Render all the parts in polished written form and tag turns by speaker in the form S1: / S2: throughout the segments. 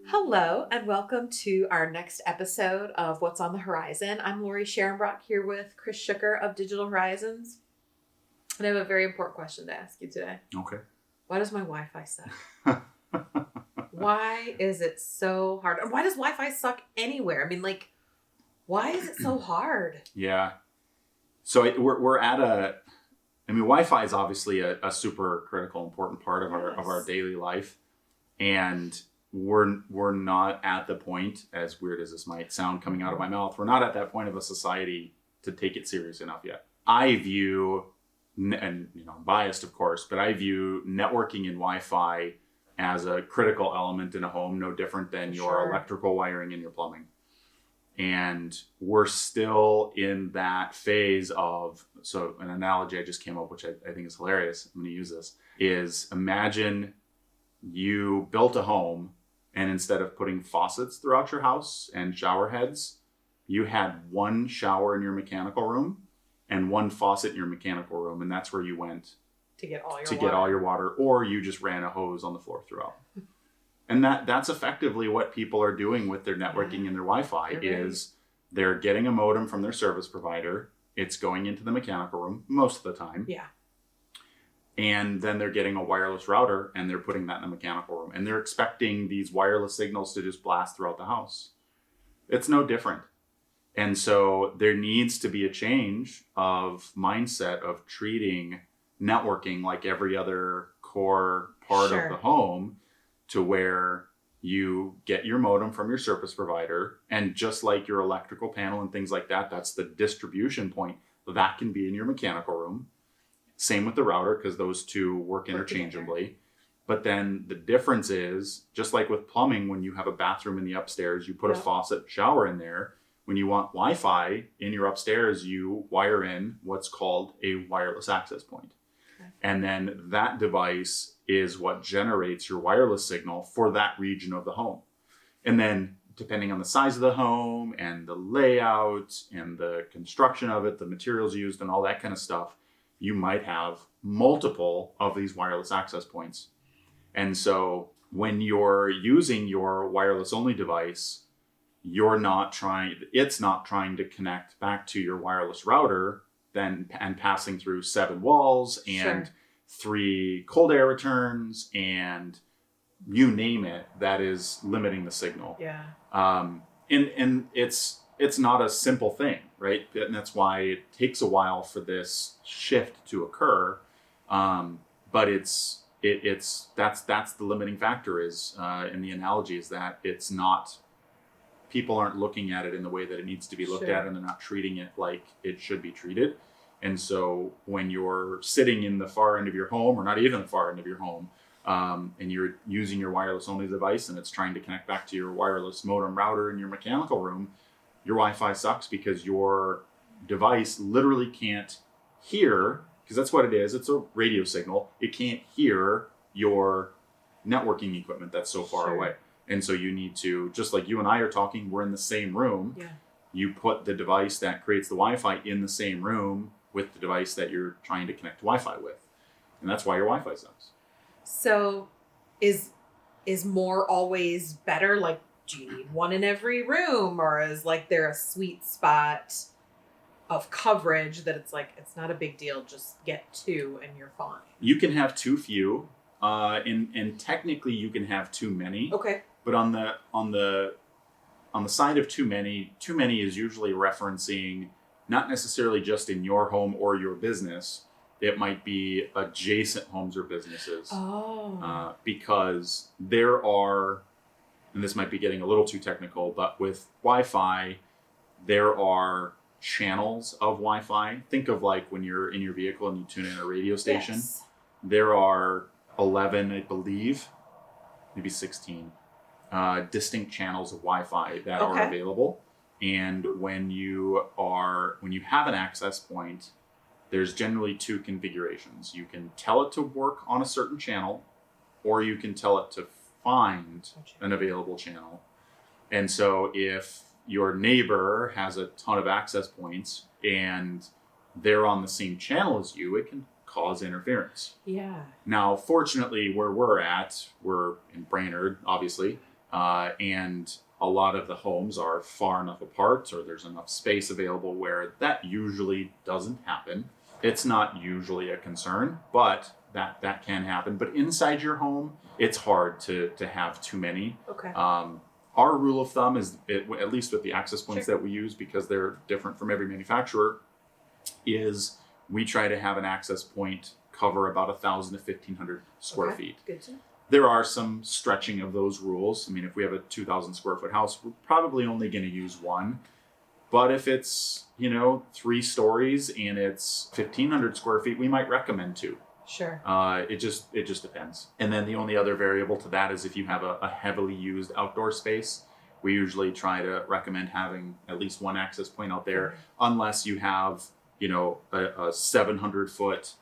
S1: Hello, and welcome to our next episode of What's on the Horizon. I'm Lori Sharonbrock here with Chris Schucker of Digital Horizons. And I have a very important question to ask you today.
S2: Okay.
S1: Why does my Wi-Fi suck? Why is it so hard? And why does Wi-Fi suck anywhere? I mean, why is it so hard?
S2: Yeah. So we're at Wi-Fi is obviously a super critical, important part of our daily life, and we're not at the point, as weird as this might sound coming out of my mouth, we're not at that point of a society to take it serious enough yet. I view, and I'm biased of course, but I view networking and Wi-Fi as a critical element in a home, no different than your electrical wiring and your plumbing. And we're still in that phase of, so an analogy I just came up, which I think is hilarious, I'm going to use this, is imagine you built a home and instead of putting faucets throughout your house and shower heads, you had one shower in your mechanical room and one faucet in your mechanical room. And that's where you went
S1: to get all your
S2: water, or you just ran a hose on the floor throughout. And that's effectively what people are doing with their networking and their Wi-Fi is they're getting a modem from their service provider. It's going into the mechanical room most of the time.
S1: Yeah.
S2: And then they're getting a wireless router and they're putting that in the mechanical room. And they're expecting these wireless signals to just blast throughout the house. It's no different. And so there needs to be a change of mindset of treating networking like every other core part of the home, to where you get your modem from your service provider, and just like your electrical panel and things like that, that's the distribution point. That can be in your mechanical room. Same with the router, because those two work interchangeably. Together. But then the difference is, just like with plumbing, when you have a bathroom in the upstairs, you put a faucet shower in there. When you want Wi-Fi in your upstairs, you wire in what's called a wireless access point. Okay. And then that device is what generates your wireless signal for that region of the home. And then depending on the size of the home and the layout and the construction of it, the materials used and all that kind of stuff, you might have multiple of these wireless access points. And so when you're using your wireless only device, it's not trying to connect back to your wireless router and passing through 7 walls and 3 cold air returns and you name it, that is limiting the signal.
S1: Yeah.
S2: And it's not a simple thing, right? And that's why it takes a while for this shift to occur. But that's the limiting factor is, in the analogy is that it's not, people aren't looking at it in the way that it needs to be looked at, and they're not treating it like it should be treated. And so when you're sitting in the far end of your home, or not even the far end of your home, and you're using your wireless only device and it's trying to connect back to your wireless modem router in your mechanical room, your Wi-Fi sucks because your device literally can't hear, because that's what it is. It's a radio signal. It can't hear your networking equipment that's so far away. And so you need to, just like you and I are talking, we're in the same room. Yeah. You put the device that creates the Wi-Fi in the same room with the device that you're trying to connect Wi-Fi with. And that's why your Wi-Fi sucks.
S1: So is more always better? Like, do you need one in every room, or is there a sweet spot of coverage that it's not a big deal, just get 2 and you're fine?
S2: You can have too few, and technically you can have too many.
S1: Okay.
S2: But on the side of too many is usually referencing not necessarily just in your home or your business. It might be adjacent homes or businesses.
S1: Oh.
S2: Because there are, and this might be getting a little too technical, but with Wi-Fi, there are channels of Wi-Fi. Think of like when you're in your vehicle and you tune in a radio station.
S1: Yes.
S2: There are 11, I believe, maybe 16 distinct channels of Wi-Fi that are available. And when you have an access point, there's generally 2 configurations. You can tell it to work on a certain channel, or you can tell it to find an available channel. And so if your neighbor has a ton of access points and they're on the same channel as you, it can cause interference.
S1: Yeah.
S2: Now, fortunately, where we're in Brainerd, obviously, And a lot of the homes are far enough apart, or there's enough space available where that usually doesn't happen. It's not usually a concern, but that can happen. But inside your home, it's hard to have too many.
S1: Okay.
S2: Our rule of thumb is, at least with the access points that we use, because they're different from every manufacturer, is we try to have an access point cover about 1,000 to 1,500 square feet.
S1: Good to know.
S2: There are some stretching of those rules. I mean, if we have a 2,000 square foot house, we're probably only going to use one. But if it's, 3 stories and it's 1,500 square feet, we might recommend 2.
S1: Sure.
S2: It just depends. And then the only other variable to that is if you have a heavily used outdoor space, we usually try to recommend having at least one access point out there, unless you have, a 700 foot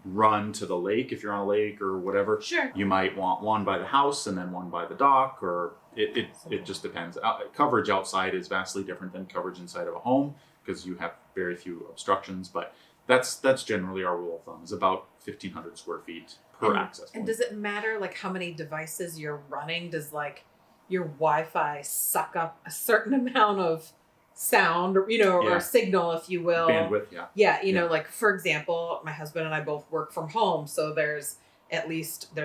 S2: run to the lake. If you're on a lake or whatever,
S1: sure,
S2: you might want one by the house and then one by the dock, or it just depends. Coverage outside is vastly different than coverage inside of a home because you have very few obstructions, but that's generally our rule of thumb, is about 1,500 square feet per access point.
S1: And does it matter how many devices you're running? Does your Wi-Fi suck up a certain amount of sound, or signal, if you will?
S2: Bandwidth,
S1: Yeah, for example, my husband and I both work from home, so there's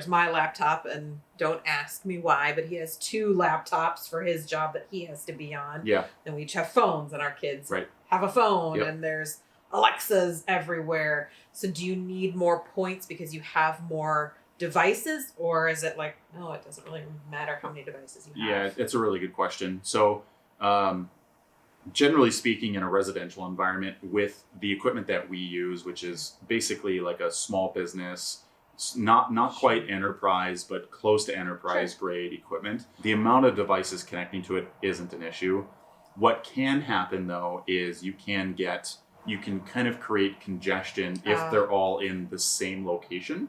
S1: my laptop, and don't ask me why, but he has 2 laptops for his job that he has to be on.
S2: Yeah.
S1: And we each have phones, and our kids have a phone, and there's Alexas everywhere. So do you need more points because you have more devices, or is it it doesn't really matter how many devices you have?
S2: Yeah, it's a really good question. So generally speaking, in a residential environment with the equipment that we use, which is basically like a small business, not quite enterprise, but close to enterprise grade equipment, the amount of devices connecting to it isn't an issue. What can happen though is you can kind of create congestion if they're all in the same location,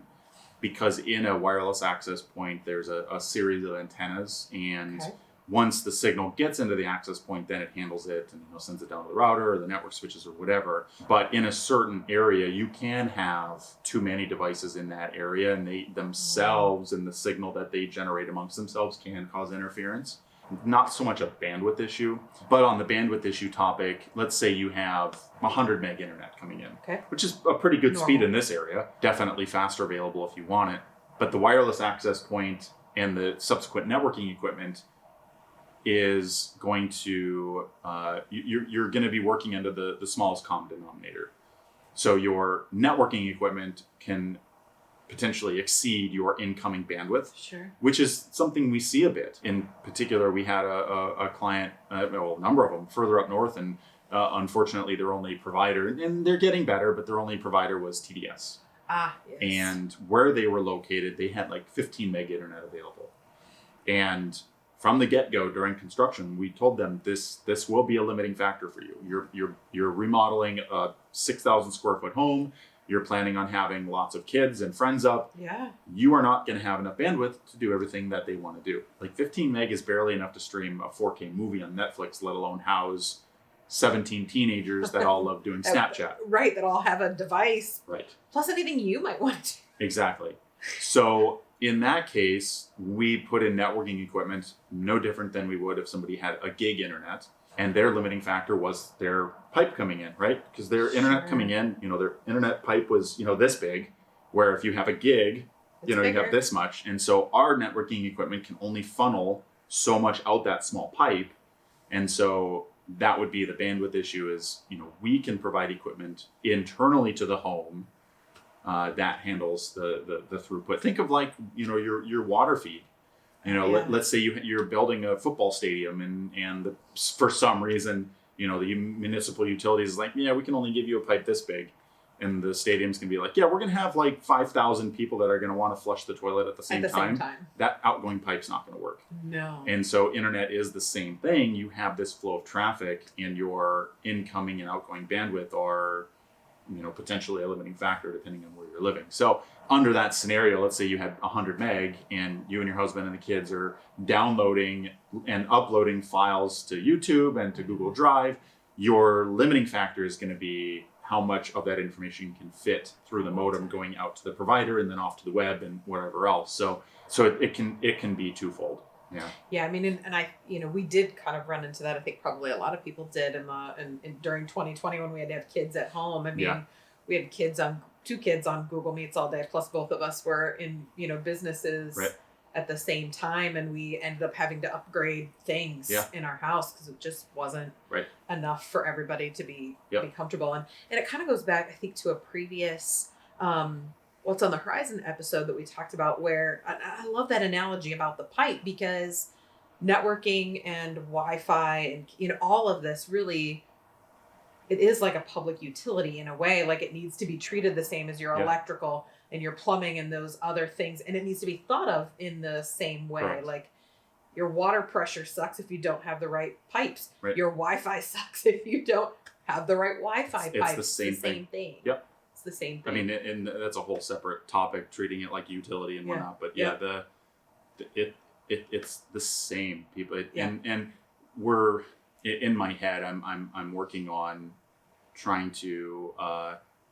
S2: because in a wireless access point, there's a series of antennas, and once the signal gets into the access point, then it handles it and sends it down to the router or the network switches or whatever. But in a certain area, you can have too many devices in that area, and they themselves and the signal that they generate amongst themselves can cause interference. Not so much a bandwidth issue, but on the bandwidth issue topic, let's say you have 100 meg internet coming in, which is a pretty good speed in this area. Definitely faster available if you want it. But the wireless access point and the subsequent networking equipment is going to, you're going to be working under the smallest common denominator. So your networking equipment can potentially exceed your incoming bandwidth, which is something we see a bit. In particular, we had a client, a number of them further up north, and unfortunately their only provider, and they're getting better, but their only provider was TDS. And where they were located, they had 15 meg internet available. And from the get-go during construction, we told them this will be a limiting factor for you. You're remodeling a 6,000 square foot home. You're planning on having lots of kids and friends up.
S1: Yeah.
S2: You are not going to have enough bandwidth to do everything that they want to do. 15 meg is barely enough to stream a 4K movie on Netflix, let alone house 17 teenagers that all love doing Snapchat.
S1: Right, that all have a device.
S2: Right.
S1: Plus anything you might want to.
S2: Exactly. So in that case, we put in networking equipment no different than we would if somebody had a gig internet. And their limiting factor was their pipe coming in, right? Because their internet coming in, their internet pipe was, this big, where if you have a gig, you have this much. And so our networking equipment can only funnel so much out that small pipe. And so that would be the bandwidth issue is, we can provide equipment internally to the home that handles the throughput. Think of your water feed. Let's say you're building a football stadium and for some reason, the municipal utilities is we can only give you a pipe this big. And the stadium's going to be we're going to have 5,000 people that are going to want to flush the toilet at the same time. That outgoing pipe's not going to work.
S1: No.
S2: And so internet is the same thing. You have this flow of traffic, and your incoming and outgoing bandwidth are potentially a limiting factor depending on where you're living. So under that scenario, let's say you had 100 meg and you and your husband and the kids are downloading and uploading files to YouTube and to Google Drive, your limiting factor is going to be how much of that information can fit through the modem going out to the provider and then off to the web and whatever else. So it can be twofold.
S1: Yeah, I mean, and I, we did kind of run into that. I think probably a lot of people did during 2020 when we had to have kids at home. I mean, we had two kids on Google Meets all day, plus both of us were in, businesses
S2: Right.
S1: at the same time. And we ended up having to upgrade things in our house because it just wasn't enough for everybody to be comfortable. And it kind of goes back, I think, to a previous, What's on the Horizon episode that we talked about, where I love that analogy about the pipe, because networking and Wi-Fi and all of this really, it is like a public utility in a way. Like, it needs to be treated the same as your electrical and your plumbing and those other things, and it needs to be thought of in the same way.
S2: Correct.
S1: Like, your water pressure sucks if you don't have the right pipes.
S2: Right.
S1: Your Wi-Fi sucks if you don't have the right Wi-Fi pipes.
S2: It's the same thing. Yep.
S1: The same thing.
S2: I mean, and that's a whole separate topic, treating it like utility and whatnot. But it's the same, people. And we're in my head. I'm working on trying to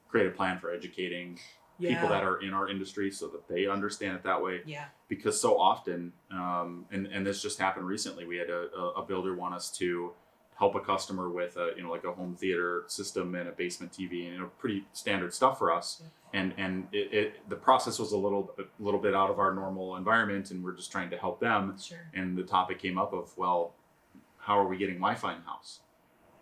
S2: create a plan for educating people that are in our industry so that they understand it that way.
S1: Yeah.
S2: Because so often, and this just happened recently, we had a builder want us to help a customer with like a home theater system and a basement TV, and pretty standard stuff for us. And the process was a little bit out of our normal environment, and we're just trying to help them.
S1: Sure.
S2: And the topic came up of, well, how are we getting Wi-Fi in the house?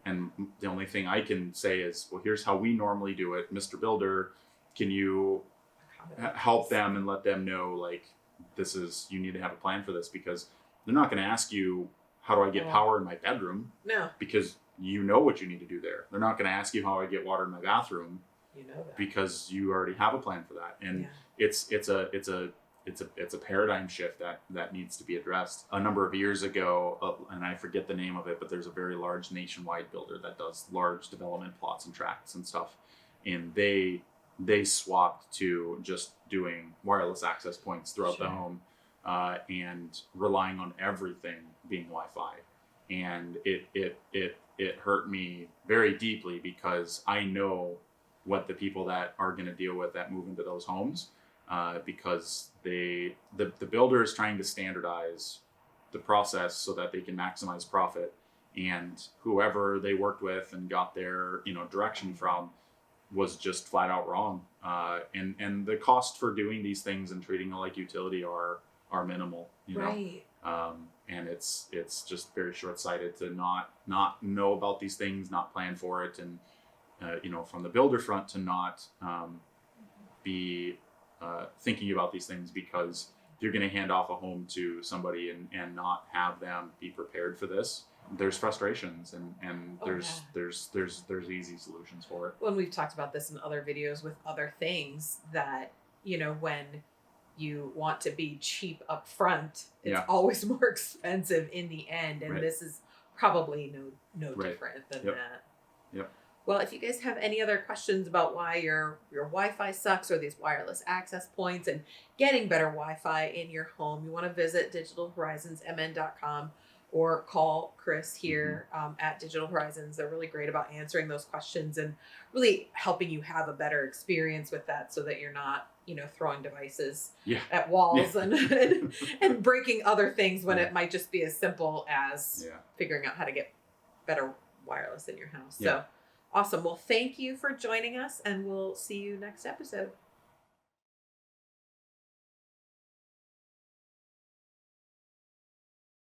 S2: And the only thing I can say is, well, here's how we normally do it, Mr. Builder. Can you help them and let them know, like, you need to have a plan for this, because they're not going to ask you, how do I get power in my bedroom? No. Because you know what you need to do there. They're not going to ask you how I get water in my bathroom. You know that. Because you already have a plan for that. And it's a paradigm shift that needs to be addressed. A number of years ago, and I forget the name of it, but there's a very large nationwide builder that does large development plots and tracts and stuff. And they swapped to just doing wireless access points throughout the home. And relying on everything being Wi-Fi, and it hurt me very deeply, because I know what the people that are going to deal with that move into those homes, because the builder is trying to standardize the process so that they can maximize profit, and whoever they worked with and got their direction from was just flat out wrong, and the cost for doing these things and treating it like utility are minimal,
S1: right.
S2: And it's just very short-sighted to not know about these things, not plan for it, and from the builder front to not be thinking about these things, because you're going to hand off a home to somebody and not have them be prepared for this. There's frustrations, and there's easy solutions for it.
S1: Well, we've talked about this in other videos with other things, that when you want to be cheap up front, it's always more expensive in the end. And this is probably no different than that.
S2: Yep.
S1: Well, if you guys have any other questions about why your Wi-Fi sucks, or these wireless access points, and getting better Wi-Fi in your home, you want to visit digitalhorizonsmn.com or call Chris here at Digital Horizons. They're really great about answering those questions and really helping you have a better experience with that, so that you're not throwing devices at walls and breaking other things, when it might just be as simple as figuring out how to get better wireless in your house. So awesome. Well, thank you for joining us, and we'll see you next episode.